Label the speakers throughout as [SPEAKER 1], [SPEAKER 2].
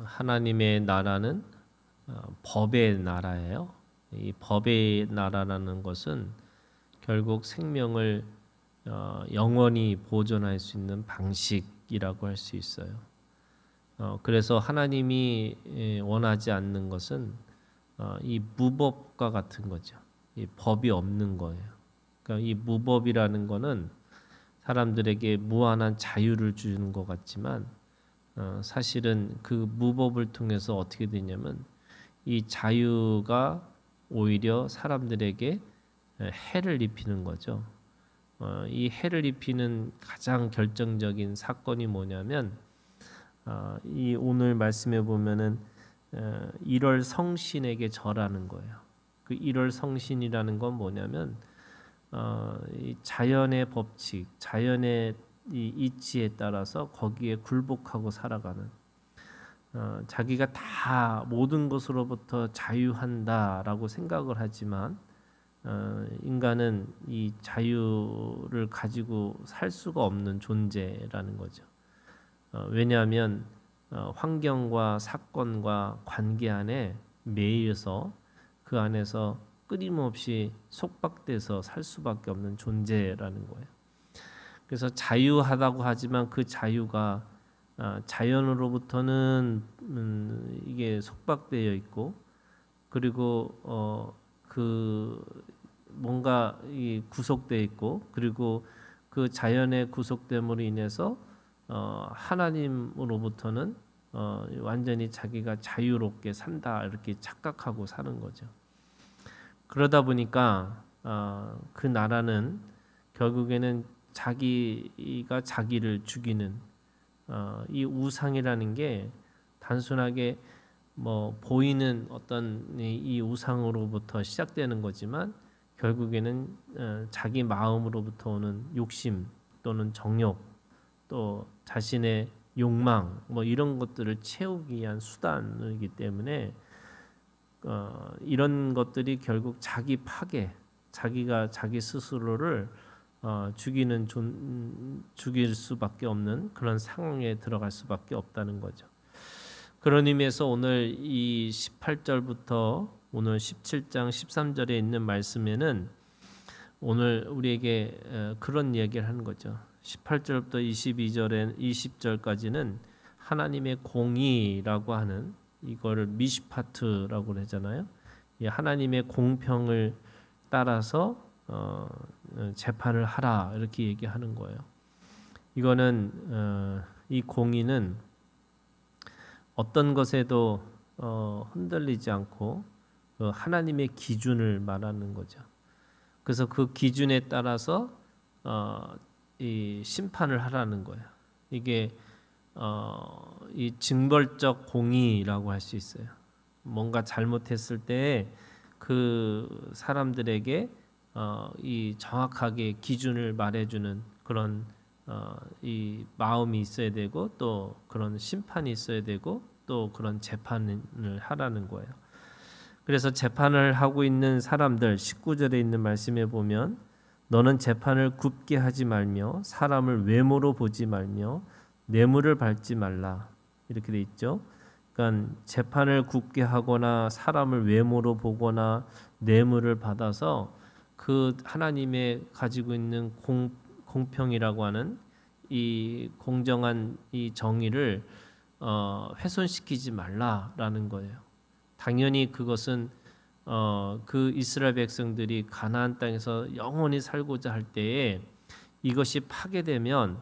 [SPEAKER 1] 하나님의 나라는 법의 나라예요. 이 법의 나라라는 것은 결국 생명을 영원히 보존할 수 있는 방식이라고 할 수 있어요. 그래서 하나님이 원하지 않는 것은 이 무법과 같은 거죠. 이 법이 없는 거예요. 그러니까 이 무법이라는 거는 사람들에게 무한한 자유를 주는 것 같지만 사실은 그 무법을 통해서 어떻게 되냐면 이 자유가 오히려 사람들에게 해를 입히는 거죠. 이 해를 입히는 가장 결정적인 사건이 뭐냐면 이 오늘 말씀에 보면은 1월 성신에게 절하는 거예요. 그 1월 성신이라는 건 뭐냐면 이 자연의 법칙, 자연의 이 이치에 따라서 거기에 굴복하고 살아가는 자기가 다 모든 것으로부터 자유한다라고 생각을 하지만 인간은 이 자유를 가지고 살 수가 없는 존재라는 거죠. 왜냐하면 환경과 사건과 관계 안에 매여서 그 안에서 끊임없이 속박돼서 살 수밖에 없는 존재라는 거예요. 그래서 자유하다고 하지만 그 자유가 자연으로부터는 이게 속박되어 있고 그리고 그 뭔가 이 구속되어 있고 그리고 그 자연의 구속됨으로 인해서 하나님으로부터는 완전히 자기가 자유롭게 산다 이렇게 착각하고 사는 거죠. 그러다 보니까 그 나라는 결국에는 자기가 자기를 죽이는 이 우상이라는 게 단순하게 뭐 보이는 어떤 이 우상으로부터 시작되는 거지만 결국에는 자기 마음으로부터 오는 욕심 또는 정욕 또 자신의 욕망 뭐 이런 것들을 채우기 위한 수단이기 때문에 이런 것들이 결국 자기 파괴, 자기가 자기 스스로를 죽일 수밖에 없는 그런 상황에 들어갈 수밖에 없다는 거죠. 그런 의미에서 오늘 이 18절부터 오늘 17장 13절에 있는 말씀에는 오늘 우리에게 그런 얘기를 하는 거죠. 18절부터 22절에 20절까지는 하나님의 공의라고 하는 이거를 미시파트라고 하잖아요. 이 하나님의 공평을 따라서 재판을 하라 이렇게 얘기하는 거예요. 이거는 이 공의는 어떤 것에도 흔들리지 않고 하나님의 기준을 말하는 거죠. 그래서 그 기준에 따라서 이 심판을 하라는 거예요. 이게 이 징벌적 공의라고 할 수 있어요. 뭔가 잘못했을 때 그 사람들에게 이 정확하게 기준을 말해주는 그런 이 마음이 있어야 되고 또 그런 심판이 있어야 되고 또 그런 재판을 하라는 거예요. 그래서 재판을 하고 있는 사람들 19절에 있는 말씀에 보면 너는 재판을 굽게 하지 말며 사람을 외모로 보지 말며 뇌물을 밟지 말라 이렇게 돼 있죠. 그러니까 재판을 굽게 하거나 사람을 외모로 보거나 뇌물을 받아서 그 하나님의 가지고 있는 공평이라고 하는 이 공정한 이 정의를 훼손시키지 말라라는 거예요. 당연히 그것은 그 이스라엘 백성들이 가나안 땅에서 영원히 살고자 할 때에 이것이 파괴되면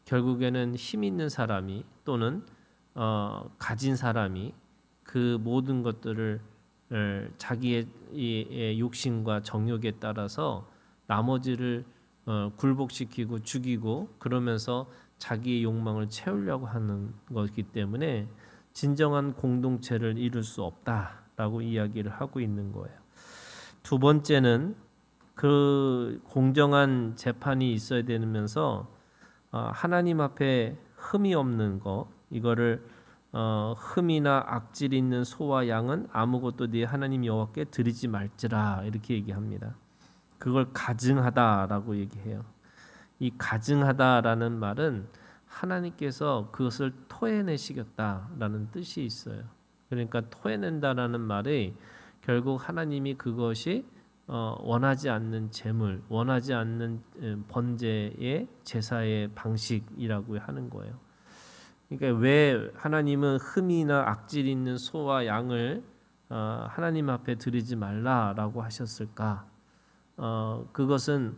[SPEAKER 1] 결국에는 힘 있는 사람이 또는 가진 사람이 그 모든 것들을 자기의 이 욕심과 정욕에 따라서 나머지를 굴복시키고 죽이고 그러면서 자기의 욕망을 채우려고 하는 것이기 때문에 진정한 공동체를 이룰 수 없다라고 이야기를 하고 있는 거예요. 두 번째는 그 공정한 재판이 있어야 되면서 하나님 앞에 흠이 없는 거 이거를 흠이나 악질 있는 소와 양은 아무것도 네 하나님 여호와께 드리지 말지라 이렇게 얘기합니다. 그걸 가증하다라고 얘기해요. 이 가증하다라는 말은 하나님께서 그것을 토해내시겠다라는 뜻이 있어요. 그러니까 토해낸다라는 말이 결국 하나님이 그것이 원하지 않는 제물, 원하지 않는 번제의 제사의 방식이라고 하는 거예요. 그러니까 왜 하나님은 흠이나 악질 있는 소와 양을 하나님 앞에 드리지 말라라고 하셨을까? 그것은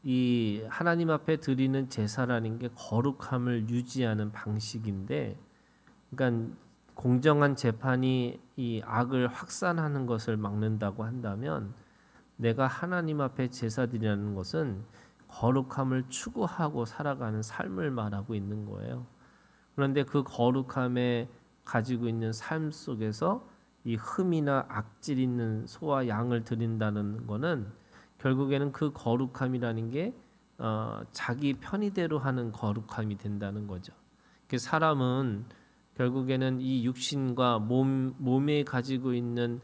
[SPEAKER 1] 이 하나님 앞에 드리는 제사라는 게 거룩함을 유지하는 방식인데, 그러니까 공정한 재판이 이 악을 확산하는 것을 막는다고 한다면, 내가 하나님 앞에 제사 드리는 것은 거룩함을 추구하고 살아가는 삶을 말하고 있는 거예요. 그런데 그 거룩함에 가지고 있는 삶 속에서 이 흠이나 악질 있는 소와 양을 드린다는 것은 결국에는 그 거룩함이라는 게 자기 편의대로 하는 거룩함이 된다는 거죠. 그 사람은 결국에는 이 육신과 몸에 가지고 있는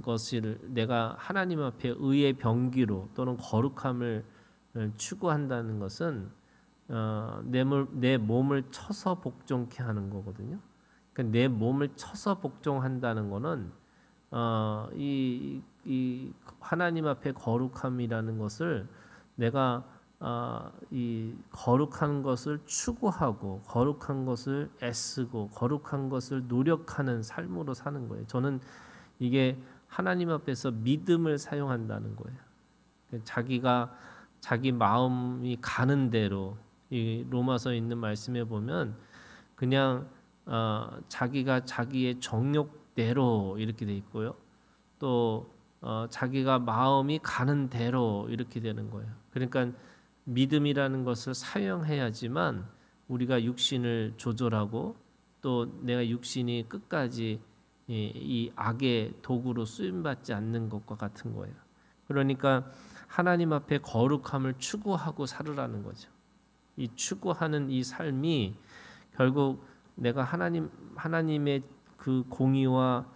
[SPEAKER 1] 것을 내가 하나님 앞에 의의 병기로 또는 거룩함을 추구한다는 것은 내 몸을 쳐서 복종케 하는 거거든요. 그러니까 내 몸을 쳐서 복종한다는 것은 이 하나님 앞에 거룩함이라는 것을 내가 이 거룩한 것을 추구하고 거룩한 것을 애쓰고 거룩한 것을 노력하는 삶으로 사는 거예요. 저는 이게 하나님 앞에서 믿음을 사용한다는 거예요. 자기가 자기 마음이 가는 대로, 이 로마서에 있는 말씀에 보면 그냥 자기가 자기의 정욕대로 이렇게 돼 있고요. 또 자기가 마음이 가는 대로 이렇게 되는 거예요. 그러니까 믿음이라는 것을 사용해야지만 우리가 육신을 조절하고 또 내가 육신이 끝까지 이 악의 도구로 쓰임받지 않는 것과 같은 거예요. 그러니까 하나님 앞에 거룩함을 추구하고 살으라는 거죠. 이 추구하는 이 삶이 결국 내가 하나님의 그 공의와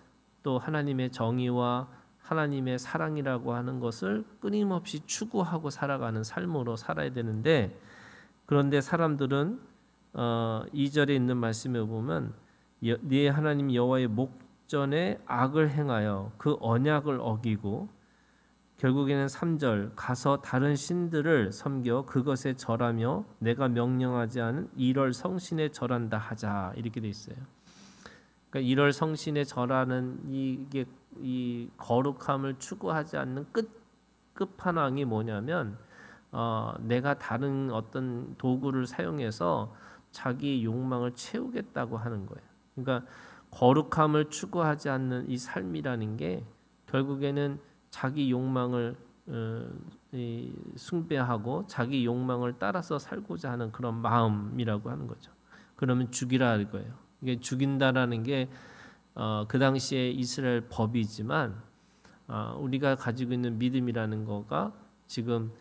[SPEAKER 1] 또 하나님의 정의와 하나님의 사랑이라고 하는 것을 끊임없이 추구하고 살아가는 삶으로 살아야 되는데, 그런데 사람들은 2절에 있는 말씀에 보면 네 하나님 여호와의 목전에 악을 행하여 그 언약을 어기고, 결국에는 3절 가서 다른 신들을 섬겨 그것에 절하며 내가 명령하지 않은 일월 성신에 절한다 하자, 이렇게 돼 있어요. 그러니까 일월 성신에 절하는 이게 이 거룩함을 추구하지 않는 끝판왕이 뭐냐면 내가 다른 어떤 도구를 사용해서 자기 욕망을 채우겠다고 하는 거예요. 그러니까 거룩함을 추구하지 않는 이 삶이라는 게 결국에는 자기 욕망을 숭배하고 자기 욕망을 따라서 살고자 하는 그런 마음이라고 하는 거죠. 그러면 죽이라 할 거예요. 이게 죽인다라는 게 그 당시에 이스라엘 법이지만 우리가 가지고 있는 믿음이라는 거가 지금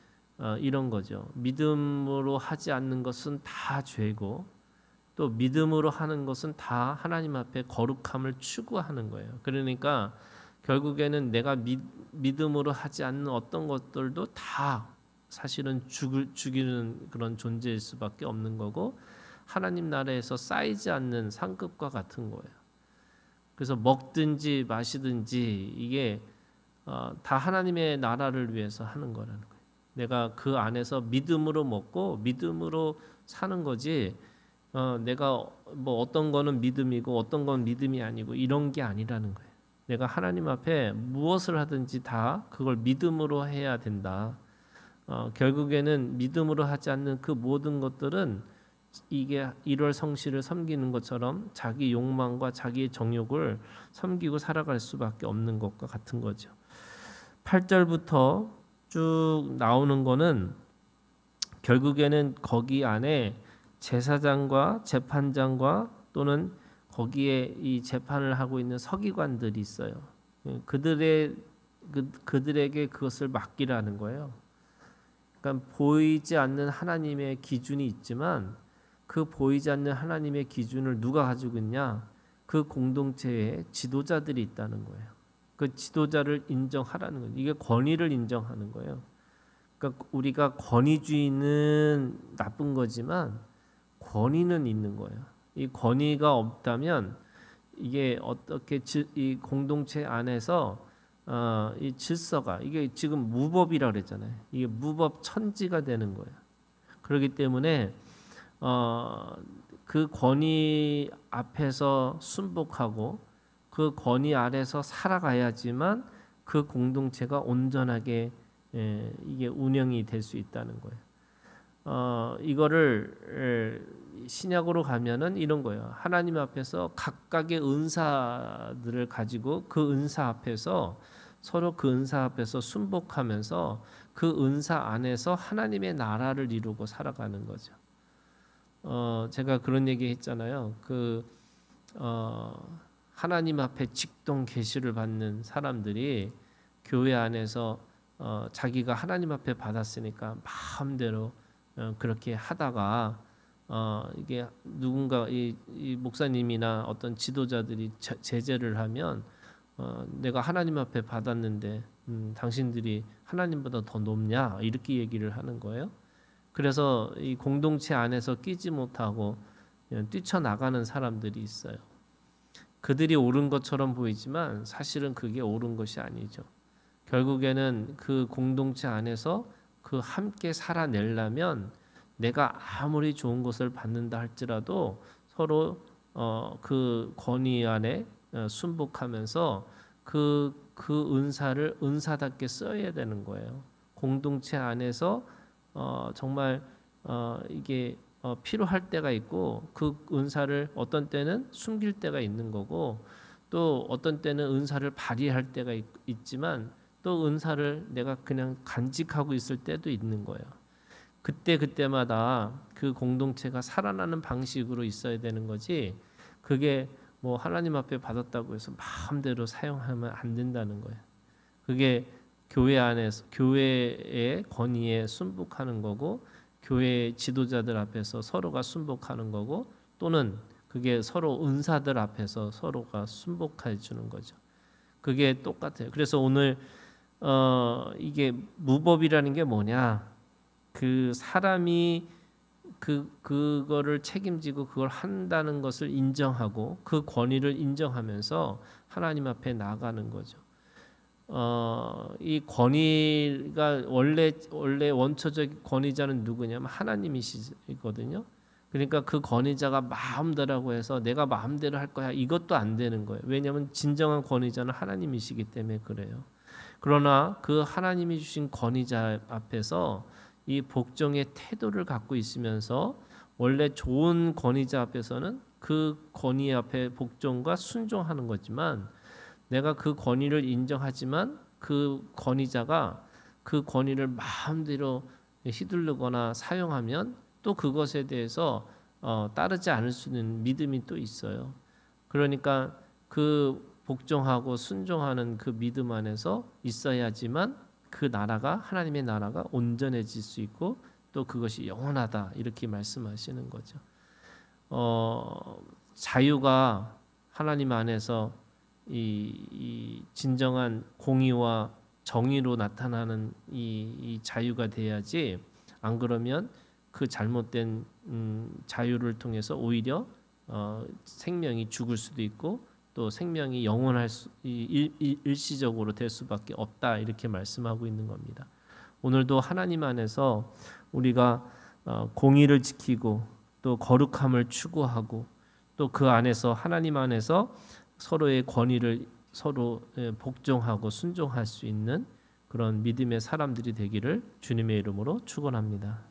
[SPEAKER 1] 이런 거죠. 믿음으로 하지 않는 것은 다 죄고 또 믿음으로 하는 것은 다 하나님 앞에 거룩함을 추구하는 거예요. 그러니까 결국에는 내가 믿음으로 하지 않는 어떤 것들도 다 사실은 죽이는 그런 존재일 수밖에 없는 거고, 하나님 나라에서 쌓이지 않는 상급과 같은 거예요. 그래서 먹든지 마시든지 이게 다 하나님의 나라를 위해서 하는 거라는 거예요. 내가 그 안에서 믿음으로 먹고 믿음으로 사는 거지, 내가 뭐 어떤 거는 믿음이고 어떤 건 믿음이 아니고 이런 게 아니라는 거예요. 내가 하나님 앞에 무엇을 하든지 다 그걸 믿음으로 해야 된다. 결국에는 믿음으로 하지 않는 그 모든 것들은 이게 일월 성실을 섬기는 것처럼 자기 욕망과 자기의 정욕을 섬기고 살아갈 수밖에 없는 것과 같은 거죠. 8절부터 쭉 나오는 거는 결국에는 거기 안에 제사장과 재판장과 또는 거기에 이 재판을 하고 있는 서기관들이 있어요. 그들에게 그것을 맡기라는 거예요. 그러니까 보이지 않는 하나님의 기준이 있지만 그 보이지 않는 하나님의 기준을 누가 가지고 있냐? 그 공동체에 지도자들이 있다는 거예요. 그 지도자를 인정하라는 거예요. 이게 권위를 인정하는 거예요. 그러니까 우리가 권위주의는 나쁜 거지만 권위는 있는 거예요. 이 권위가 없다면 이게 어떻게 이 공동체 안에서 이 질서가 이게 지금 무법이라 그랬잖아요. 이게 무법 천지가 되는 거예요. 그렇기 때문에 그 권위 앞에서 순복하고 그 권위 아래서 살아가야지만 그 공동체가 온전하게 이게 운영이 될 수 있다는 거예요. 이거를 신약으로 가면은 이런 거예요. 하나님 앞에서 각각의 은사들을 가지고 그 은사 앞에서 서로 그 은사 앞에서 순복하면서 그 은사 안에서 하나님의 나라를 이루고 살아가는 거죠. 제가 그런 얘기 했잖아요. 하나님 앞에 직동 계시를 받는 사람들이 교회 안에서 자기가 하나님 앞에 받았으니까 마음대로 그렇게 하다가 이게 누군가 이 목사님이나 어떤 지도자들이 제재를 하면 내가 하나님 앞에 받았는데 당신들이 하나님보다 더 높냐 이렇게 얘기를 하는 거예요. 그래서 이 공동체 안에서 끼지 못하고 뛰쳐나가는 사람들이 있어요. 그들이 옳은 것처럼 보이지만 사실은 그게 옳은 것이 아니죠. 결국에는 그 공동체 안에서 그 함께 살아내려면 내가 아무리 좋은 것을 받는다 할지라도 서로 그 권위 안에 순복하면서 그 은사를 은사답게 써야 되는 거예요. 공동체 안에서 정말 이게 필요할 때가 있고 그 은사를 어떤 때는 숨길 때가 있는 거고 또 어떤 때는 은사를 발휘할 때가 있지만 또 은사를 내가 그냥 간직하고 있을 때도 있는 거예요. 그때마다 그 공동체가 살아나는 방식으로 있어야 되는 거지 그게 뭐 하나님 앞에 받았다고 해서 마음대로 사용하면 안 된다는 거예요. 그게 교회 안에서 교회의 권위에 순복하는 거고 교회 지도자들 앞에서 서로가 순복하는 거고 또는 그게 서로 은사들 앞에서 서로가 순복해 주는 거죠. 그게 똑같아요. 그래서 오늘 이게 무법이라는 게 뭐냐? 그 사람이 그거를 책임지고 그걸 한다는 것을 인정하고 그 권위를 인정하면서 하나님 앞에 나가는 거죠. 이 권위가 원래 원초적 권위자는 누구냐면 하나님이시거든요. 그러니까 그 권위자가 마음대로라고 해서 내가 마음대로 할 거야 이것도 안 되는 거예요. 왜냐하면 진정한 권위자는 하나님이시기 때문에 그래요. 그러나 그 하나님이 주신 권위자 앞에서 이 복종의 태도를 갖고 있으면서 원래 좋은 권위자 앞에서는 그 권위 앞에 복종과 순종하는 거지만 내가 그 권위를 인정하지만 그 권위자가 그 권위를 마음대로 휘두르거나 사용하면 또 그것에 대해서 따르지 않을 수 있는 믿음이 또 있어요. 그러니까 그 복종하고 순종하는 그 믿음 안에서 있어야지만 그 나라가 하나님의 나라가 온전해질 수 있고 또 그것이 영원하다 이렇게 말씀하시는 거죠. 자유가 하나님 안에서 이 진정한 공의와 정의로 나타나는 이 자유가 돼야지 안 그러면 그 잘못된 자유를 통해서 오히려 생명이 죽을 수도 있고 또 생명이 영원할 일시적으로 될 수밖에 없다 이렇게 말씀하고 있는 겁니다. 오늘도 하나님 안에서 우리가 공의를 지키고 또 거룩함을 추구하고 또 그 안에서 하나님 안에서 서로의 권위를 서로 복종하고 순종할 수 있는 그런 믿음의 사람들이 되기를 주님의 이름으로 축원합니다.